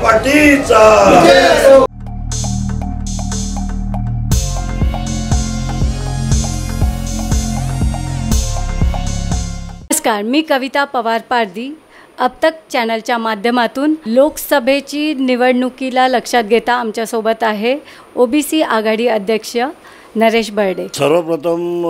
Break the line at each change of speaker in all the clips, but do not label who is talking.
पार्टीचा।
नमस्कार, मी कविता पवार पारदी। अब तक चॅनलच्या माध्यमातून लोकसभेची निवडणुकीला लक्षात घेता आमच्यासोबत आहे ओबीसी आघाडी अध्यक्ष नरेश बर्डे।
सर्वप्रथम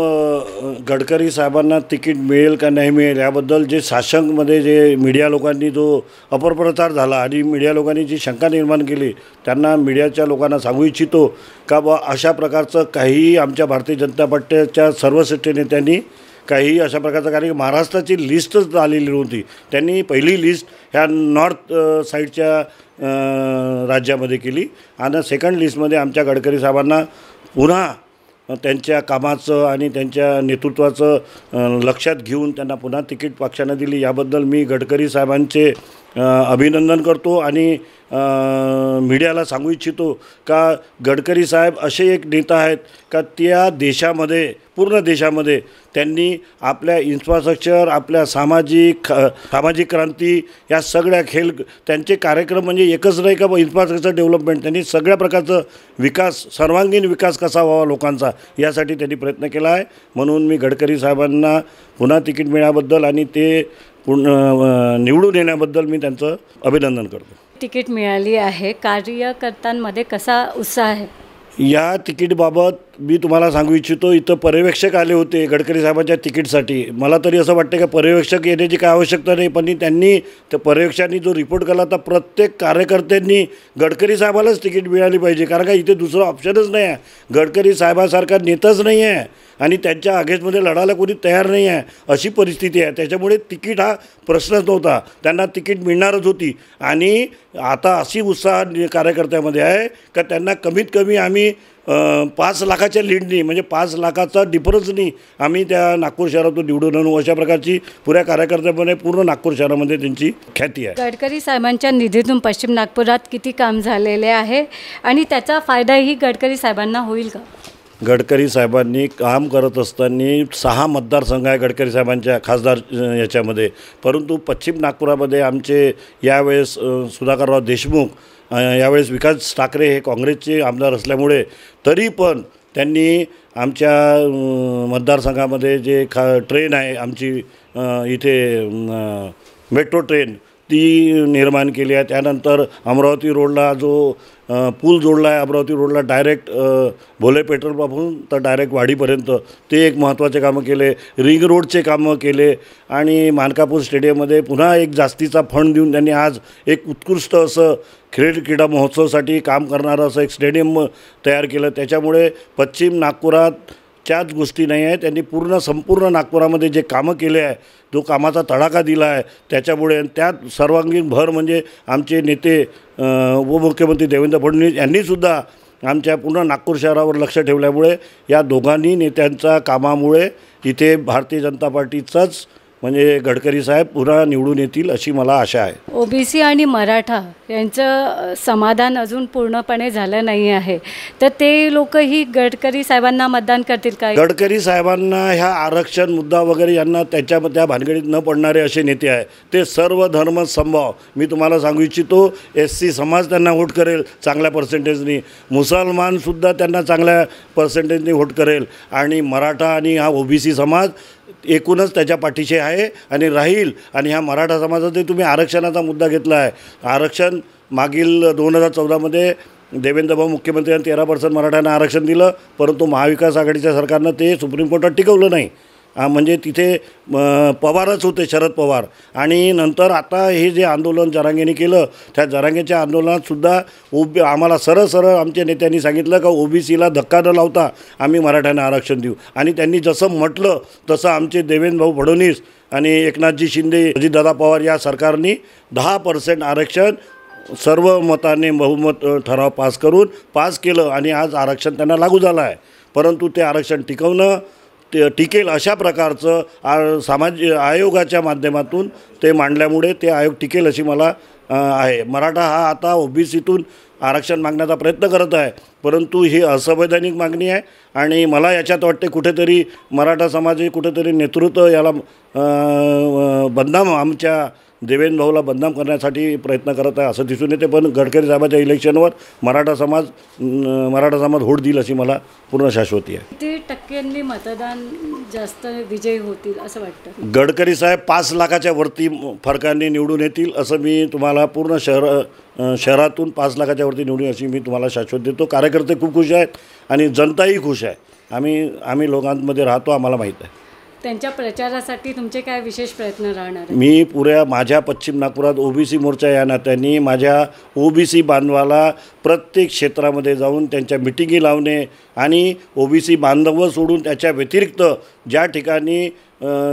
गडकरी साहेबांना तिकीट मिळेल का नाही मिळेल याबद्दल जे साशंकमध्ये जे मीडिया लोकांनी जो अपप्रचार झाला आणि मीडिया लोकांनी जी शंका निर्माण केली, त्यांना मीडियाच्या लोकांना सांगू इच्छितो का बा अशा प्रकारचं काही आमच्या भारतीय जनता पार्टीच्या सर्वश्रेष्ठ नेत्यांनी काही अशा प्रकारचं, कारण महाराष्ट्राची लिस्टच आलेली नव्हती। त्यांनी पहिली लिस्ट ह्या नॉर्थ साईडच्या राज्यामध्ये केली आणि सेकंड लिस्टमध्ये आमच्या गडकरी साहेबांना पुन्हा त्यांच्या कामाचं आणि त्यांच्या नेतृत्वाचं लक्षात घेऊन त्यांना पुन्हा तिकीट पक्षानं दिली। याबद्दल मी गडकरी साहेबांचे अभिनंदन करतो आणि मीडियाला सांगू इच्छितो का गडकरी साहेब असे एक नेता आहेत का त्या देशामध्ये, पूर्ण देशामध्ये त्यांनी आपल्या इन्फ्रास्ट्रक्चर, आपल्या सामाजिक क्रांती या सगळ्या त्यांचे कार्यक्रम म्हणजे एकच नाही का इन्फ्रास्ट्रक्चर डेव्हलपमेंट, त्यांनी सगळ्या प्रकारचं विकास, सर्वांगीण विकास कसा व्हावा लोकांचा यासाठी त्यांनी प्रयत्न केला आहे। म्हणून मी गडकरी साहेबांना पुन्हा तिकीट मिळाल्याबद्दल आणि ते निवडून येण्याबद्दल मी त्यांचं अभिनंदन करतो।
तिकीट मिळाली आहे, कार्यकर्त्यांमध्ये कसा उत्साह आहे?
या तिकीटबाबत मी तुम्हाला सांगू इच्छितो, इथं पर्यवेक्षक आले होते गडकरी साहेबांच्या तिकीटसाठी। मला तरी असं वाटतं की पर्यवेक्षक येण्याची काय आवश्यकता नाही, पण त्यांनी त्या पर्यवेक्षकांनी जो रिपोर्ट केला तर प्रत्येक कार्यकर्त्यांनी गडकरी साहेबालाच तिकीट मिळाली पाहिजे, कारण का इथे दुसरं ऑप्शनच नाही आहे। गडकरी साहेबासारखा नेताच नाही आहे आणि त्यांच्या अगेन्स्टमध्ये लढायला कोणी तयार नाही आहे, अशी परिस्थिती आहे। त्याच्यामुळे तिकीट हा प्रश्नच नव्हता, त्यांना तिकीट मिळणारच होती। आणि आता अशी उत्साह कार्यकर्त्यामध्ये आहे का त्यांना कमीत कमी आम्ही 5 लाखाच्या लीडनी, म्हणजे 5 लाखाचा डिफरन्सनी आम्ही त्या नागपूर शहरातून निवडून आणू, अशा प्रकारची पुऱ्या कार्यकर्त्यामध्ये पूर्ण नागपूर शहरामध्ये त्यांची ख्याती आहे।
गडकरी साहेबांच्या निधीतून पश्चिम नागपुरात किती काम झालेले आहे आणि त्याचा फायदाही गडकरी साहेबांना होईल का?
गडकरी साहेबांनी काम करत असताना 6 मतदारसंघ आहे गडकरी साहेबांच्या खासदार याच्यामध्ये, परंतु पश्चिम नागपुरामध्ये आमचे यावेळेस सुधाकरराव देशमुख, यावेळेस विकास ठाकरे हे काँग्रेसचे आमदार असल्यामुळे तरी पण त्यांनी आमच्या मतदारसंघामध्ये जे ट्रेन आहे आमची इथे मेट्रो ट्रेन ती निर्माण केली आहे। त्यानंतर अमरावती रोडला जो पूल जोडला आहे, अमरावती रोडला डायरेक्ट भोले पेट्रोल पंपासून तर डायरेक्ट वाडीपर्यंत, ते एक महत्त्वाचे कामं केले। रिंग रोडचे कामं केले आणि मानकापूर स्टेडियममध्ये पुन्हा एक जास्तीचा फंड देऊन त्यांनी आज एक उत्कृष्ट असं क्रीडा महोत्सवासाठी काम करणारं असं एक स्टेडियम तयार केलं। त्याच्यामुळे पश्चिम नागपुरात त्याच गोष्टी नाही आहे, त्यांनी संपूर्ण नागपुरामध्ये जे कामं केले आहे, जो कामाचा तडाखा दिला आहे, त्याच्यामुळे त्यात सर्वांगीण भर म्हणजे आमचे नेते उपमुख्यमंत्री देवेंद्र फडणवीस यांनीसुद्धा आमच्या पूर्ण नागपूर शहरावर लक्ष ठेवल्यामुळे या दोघांनी नेत्यांच्या कामामुळे इथे भारतीय जनता पार्टीचाच म्हणजे गडकरी साहेब पुन्हा निवडून येतील अशी मला आशा आहे।
ओबीसी आणि मराठा यांचं समाधान अजून पूर्णपणे झालं नाही आहे, तर ते लोकही गडकरी साहेबांना मतदान करतील का?
गडकरी साहेबांना ह्या आरक्षण मुद्दा वगैरे यांना त्या भानगडीत न पडणारे असे नेते आहे, ते सर्व धर्म समभाव। मी तुम्हाला सांगू इच्छितो, SC समाज त्यांना वोट करेल चांगल्या पर्सेंटेजनी, मुसलमानसुद्धा त्यांना चांगल्या पर्सेंटेजनी वोट करेल आणि मराठा आणि हा ओबीसी समाज एकूणच त्याच्या पाठीशी आहे आणि राहील। आणि ह्या मराठा समाजाचा तुम्ही आरक्षणाचा मुद्दा घेतला आहे, आरक्षण मागील 2014मध्ये देवेंद्रभाऊ मुख्यमंत्र्यांनी 13% मराठ्यांना आरक्षण दिलं, परंतु महाविकास आघाडीच्या सरकारनं ते सुप्रीम कोर्टात टिकवलं नाही। म्हणजे तिथे पवारच होते, शरद पवार। आणि नंतर आता हे जे आंदोलन जरांगेने केलं, त्या जरांगेच्या आंदोलनातसुद्धा आम्हाला सरळ आमच्या नेत्यांनी सांगितलं का ओबीसीला धक्का न लावता आम्ही मराठ्यांना आरक्षण देऊ। आणि त्यांनी जसं म्हटलं तसं आमचे देवेंद्रभाऊ फडणवीस आणि एकनाथजी शिंदे, अजितदादा पवार या सरकारने 10% आरक्षण सर्व मताने बहुमत ठराव पास केलं आणि आज आरक्षण त्यांना लागू झालं आहे। परंतु ते आरक्षण टिकेल अशा प्रकारचं आयोगाच्या माध्यमातून ते मांडल्यामुळे ते आयोग टिकेल अशी मला आहे। मराठा हा आता ओबीसीतून आरक्षण मागण्याचा प्रयत्न करत आहे, परंतु ही असंवैधानिक मागणी आहे आणि मला याच्यात वाटते कुठेतरी मराठा समाज कुठेतरी नेतृत्व याला बदनाम आमच्या देवेंद्र भाऊला बदनाम करण्यासाठी प्रयत्न करत आहे असं दिसून येते. पण गडकरी साहेबाच्या इलेक्शनवर मराठा समाज होड देईल अशी मला पूर्ण शाश्वती आहे.
किती टक्क्यांनी मतदान जास्त विजयी होतील असं वाटतं?
गडकरी साहेब 5 लाखाच्या वरती फरकांनी निवडून येतील असं मी तुम्हाला पूर्ण शहरातून 5 लाखाच्या वरती निवडून अशी मी तुम्हाला शाश्वत देतो. कार्यकर्ते खूप खुश आहेत आणि जनताही खुश आहे. आम्ही लोकांमध्ये राहतो, आम्हाला माहीत आहे.
त्यांच्या प्रचारासाठी तुमचे काय विशेष प्रयत्न राहणार आहे?
मी माझ्या पश्चिम नागपुरात ओबीसी मोर्चा या नात्याने माझ्या ओबीसी बांधवाला प्रत्येक क्षेत्रामध्ये जाऊन त्यांच्या मिटिंगी लावणे आणि ओबीसी बांधव सोडून त्याच्या व्यतिरिक्त ज्या ठिकाणी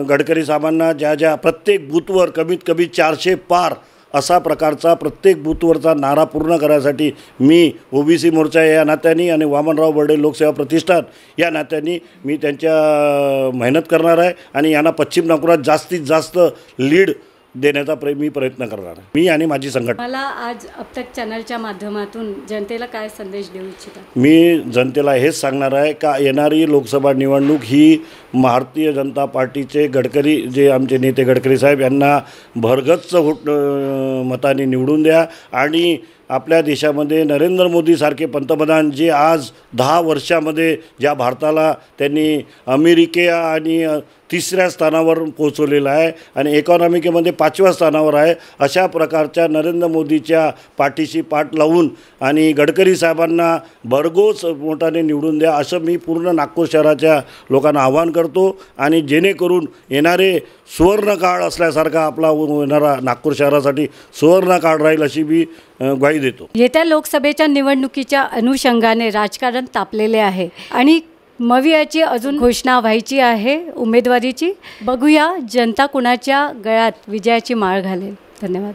गडकरी साहेबांना ज्या प्रत्येक बूथवर कमीत कमी 400 पार असा प्रकारचा प्रत्येक बूथवरचा नारा पूर्ण करायसाठी मी ओबीसी मोर्चा या नात्याने आणि वामनराव बर्डे लोकसेवा प्रतिष्ठान या नात्याने मी त्यांच्या मेहनत करणार आहे आणि यांना पश्चिम नागपुरात जास्तीत जास्त लीड देण्याचा मी प्रयत्न करणार आहे, मी आणि माझी संघटना.
मला आज अब तक चॅनलच्या माध्यमातून जनतेला काय संदेश देऊ इच्छिता?
मी जनतेला हेच सांगणार आहे का येणारी लोकसभा निवडणूक ही भारतीय जनता पार्टीचे गडकरी जे आमचे नेते गडकरी साहेब यांना भरगच्च मताने निवडून द्या आणि आपल्या देशामध्ये नरेंद्र मोदीसारखे पंतप्रधान जे आज 10 वर्षामध्ये ज्या भारताला त्यांनी अमेरिका आणि 3ऱ्या स्थानावर पोहोचवलेलं आहे आणि इकॉनॉमिकमध्ये 5व्या स्थानावर आहे, अशा प्रकारच्या नरेंद्र मोदीच्या पाठीशी पाठ लावून आणि गडकरी साहेबांना भरघोस मोठाने निवडून द्या असं मी पूर्ण नागपूर शहराच्या लोकांना आवाहन करतो. आणि जेणेकरून येणारे सुवर्णकाळ असल्यासारखा आपला येणारा नागपूर शहरासाठी सुवर्णकाळ राहील अशी मी ग्वाही देतो.
येत्या लोकसभेच्या निवडणुकीच्या अनुषंगाने राजकारण तापलेले आहे आणि मवियाची अजून घोषणा व्हायची आहे उमेदवारीची. बघूया जनता कुणाच्या गळ्यात विजयाची माळ घालेल. धन्यवाद.